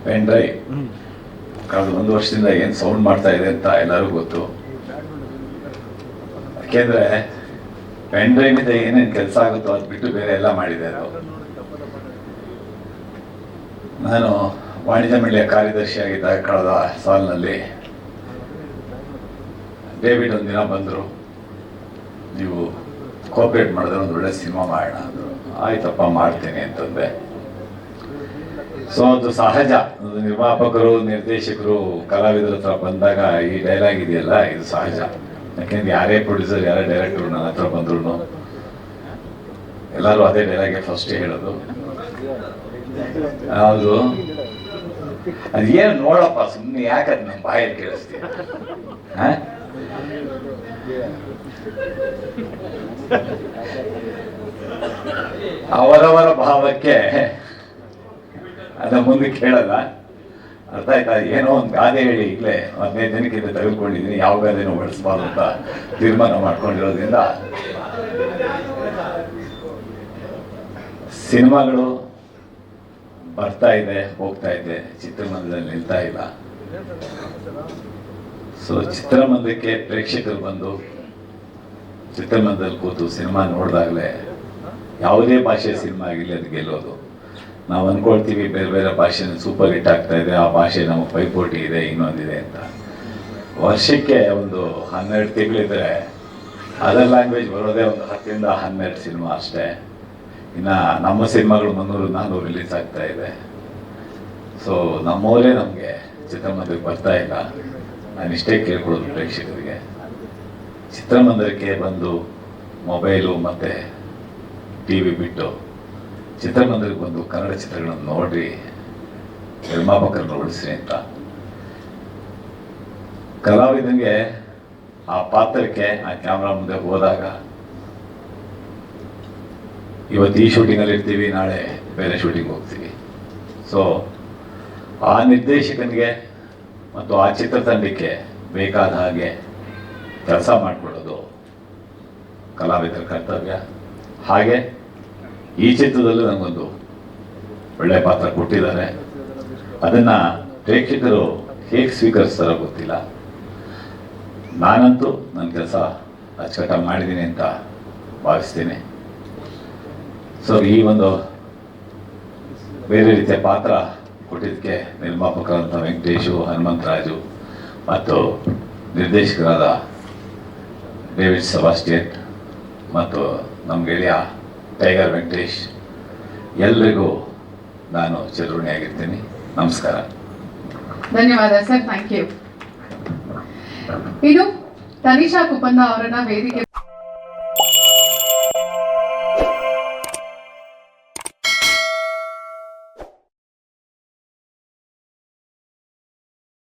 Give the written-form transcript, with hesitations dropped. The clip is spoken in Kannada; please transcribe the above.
ಪೆನ್ ಡ್ರೈವ್ ಕಳೆದ 1 ವರ್ಷದಿಂದ ಏನು ಸೌಂಡ್ ಮಾಡ್ತಾ ಇದೆ ಅಂತ ಎಲ್ಲರಿಗೂ ಗೊತ್ತು. ಯಾಕೆಂದ್ರೆ ಪೆನ್ ಡ್ರೈವ್ ಇಂದ ಏನೇನು ಕೆಲಸ ಆಗುತ್ತೋ ಅದು ಬಿಟ್ಟು ಬೇರೆ ಎಲ್ಲ ಮಾಡಿದೆ ಅದು. ನಾನು ವಾಣಿಜ್ಯ ಮಂಡಳಿಯ ಕಾರ್ಯದರ್ಶಿಯಾಗಿದ್ದಾಗ ಕಳೆದ ಸಾಲಿನಲ್ಲಿ ಡೇವಿಡ್ ಒಂದಿನ ಬಂದರು, ನೀವು ಕೋಆಪರೇಟ್ ಮಾಡಿದ್ರೆ ಒಂದು ಒಳ್ಳೆ ಸಿನಿಮಾ ಮಾಡೋಣ ಅಂದರು. ಆಯ್ತಪ್ಪ ಮಾಡ್ತೀನಿ ಅಂತಂದೆ. ಸೊ ಅದು ಸಹಜ, ನಿರ್ಮಾಪಕರು ನಿರ್ದೇಶಕರು ಕಲಾವಿದರ ಹತ್ರ ಬಂದಾಗ ಈ ಡೈಲಾಗ್ ಇದೆಯಲ್ಲ ಇದು ಸಹಜ. ಯಾಕೆಂದ್ರೆ ಯಾರೇ ಪ್ರೊಡ್ಯೂಸರ್ ಯಾರೇ ಡೈರೆಕ್ಟರ್ ನನ್ನ ಹತ್ರ ಬಂದ್ರು ಎಲ್ಲರೂ ಅದೇ ಡೈಲಾಗೆ ಫಸ್ಟ್ ಹೇಳೋದು. ಹೌದು, ಅದೇನು ನೋಡಪ್ಪ ಸುಮ್ಮನೆ ಯಾಕದ್ ನಮ್ಮ ಬಾಯಲ್ಲಿ ಕೇಳಿಸ್ತೀಯ. ಅವರವರ ಭಾವಕ್ಕೆ ಅದ ಮುಂದಕ್ಕೆ ಹೇಳಲ್ಲ. ಅರ್ಥ ಆಯ್ತಾ? ಏನೋ ಒಂದು ಗಾದೆ ಹೇಳಿ ಈಗಲೇ 15 ದಿನಕ್ಕಿಂತ ತೆಗೆದುಕೊಂಡಿದ್ದೀನಿ, ಯಾವ ಗಾದೆನೂ ಬಳಸಬಾರ್ದು ಅಂತ ತೀರ್ಮಾನ ಮಾಡ್ಕೊಂಡಿರೋದ್ರಿಂದ ಸಿನಿಮಾಗಳು ಬರ್ತಾ ಇದೆ, ಹೋಗ್ತಾ ಇದೆ, ಚಿತ್ರಮಂದಿರದಲ್ಲಿ ನಿಲ್ತಾ ಇಲ್ಲ. ಸೊ ಚಿತ್ರಮಂದಿರಕ್ಕೆ ಪ್ರೇಕ್ಷಕರು ಬಂದು ಚಿತ್ರಮಂದಿರದಲ್ಲಿ ಕೂತು ಸಿನಿಮಾ ನೋಡಿದಾಗಲೇ ಯಾವುದೇ ಭಾಷೆಯ ಸಿನಿಮಾ ಆಗಿರಲಿ ಅದು ಗೆಲ್ಲೋದು. ನಾವು ಅಂದ್ಕೊಳ್ತೀವಿ ಬೇರೆ ಬೇರೆ ಭಾಷೆನ ಸೂಪರ್ ಹಿಟ್ ಆಗ್ತಾ ಇದೆ, ಆ ಭಾಷೆ ನಮಗೆ ಪೈಪೋಟಿ ಇದೆ, ಇನ್ನೊಂದಿದೆ ಅಂತ. ವರ್ಷಕ್ಕೆ ಒಂದು 12 ತಿಂಗಳಿದ್ರೆ ಅದರ್ ಲ್ಯಾಂಗ್ವೇಜ್ ಬರೋದೇ ಒಂದು 10ರಿಂದ 12 ಸಿನಿಮಾ ಅಷ್ಟೇ. ಇನ್ನು ನಮ್ಮ ಸಿನಿಮಾಗಳು 300-400 ರಿಲೀಸ್ ಆಗ್ತಾ ಇದೆ. ಸೊ ನಮ್ಮವರೇ ನಮಗೆ ಚಿತ್ರಮಂದಿರಕ್ಕೆ ಬರ್ತಾ ಇಲ್ಲ. ನಾನು ಇಷ್ಟೇ ಕೇಳ್ಕೊಳ್ಳೋದು ಪ್ರೇಕ್ಷಕರಿಗೆ, ಚಿತ್ರಮಂದಿರಕ್ಕೆ ಬಂದು ಮೊಬೈಲು ಮತ್ತು TV ಬಿಟ್ಟು ಚಿತ್ರಮಂದಿರಕ್ಕೆ ಬಂದು ಕನ್ನಡ ಚಿತ್ರಗಳನ್ನು ನೋಡ್ರಿ, ನಿರ್ಮಾಪಕರನ್ನು ಉಳಿಸ್ರಿ ಅಂತ. ಕಲಾವಿದನಿಗೆ ಆ ಪಾತ್ರಕ್ಕೆ ಆ ಕ್ಯಾಮ್ರಾ ಮುಂದೆ ಹೋದಾಗ ಇವತ್ತು ಈ ಶೂಟಿಂಗಲ್ಲಿ ಇರ್ತೀವಿ, ನಾಳೆ ಬೇರೆ ಶೂಟಿಂಗ್ ಹೋಗ್ತೀವಿ. ಸೊ ಆ ನಿರ್ದೇಶಕನಿಗೆ ಮತ್ತು ಆ ಚಿತ್ರತಂಡಕ್ಕೆ ಬೇಕಾದ ಹಾಗೆ ಕೆಲಸ ಮಾಡಿಕೊಡೋದು ಕಲಾವಿದರ ಕರ್ತವ್ಯ. ಹಾಗೆ ಈ ಚಿತ್ರದಲ್ಲೂ ನನಗೊಂದು ಒಳ್ಳೆ ಪಾತ್ರ ಕೊಟ್ಟಿದ್ದಾರೆ. ಅದನ್ನು ಪ್ರೇಕ್ಷಕರು ಹೇಗೆ ಸ್ವೀಕರಿಸ್ತಾರೋ ಗೊತ್ತಿಲ್ಲ. ನಾನಂತೂ ನನ್ನ ಕೆಲಸ ಅಚ್ಚುಕಟ್ಟಾಗಿ ಮಾಡಿದ್ದೀನಿ ಅಂತ ಭಾವಿಸ್ತೀನಿ. ಸೊ ಈ ಒಂದು ಬೇರೆ ರೀತಿಯ ಪಾತ್ರ ಕೊಟ್ಟಿದ್ದಕ್ಕೆ ನಿರ್ಮಾಪಕರಂತ ವೆಂಕಟೇಶು, ಹನುಮಂತರಾಜು ಮತ್ತು ನಿರ್ದೇಶಕರಾದ ಡೇವಿಡ್ ಸೆಬಾಸ್ಟಿಯನ್ ಮತ್ತು ನಮ್ಮ ಗೆಳೆಯ ಟೈಗರ್ ವೆಂಕಟೇಶ್ ಎಲ್ರಿಗೂ ನಾನು ಚಿರಋಣಿಯಾಗಿರ್ತೀನಿ. ನಮಸ್ಕಾರ. ಧನ್ಯವಾದ ಸರ್, ಥ್ಯಾಂಕ್ ಯು. ಇದು ತನಿಷಾ ಕುಪ್ಪಂದ ಅವರನ್ನ ವೇದಿಕೆ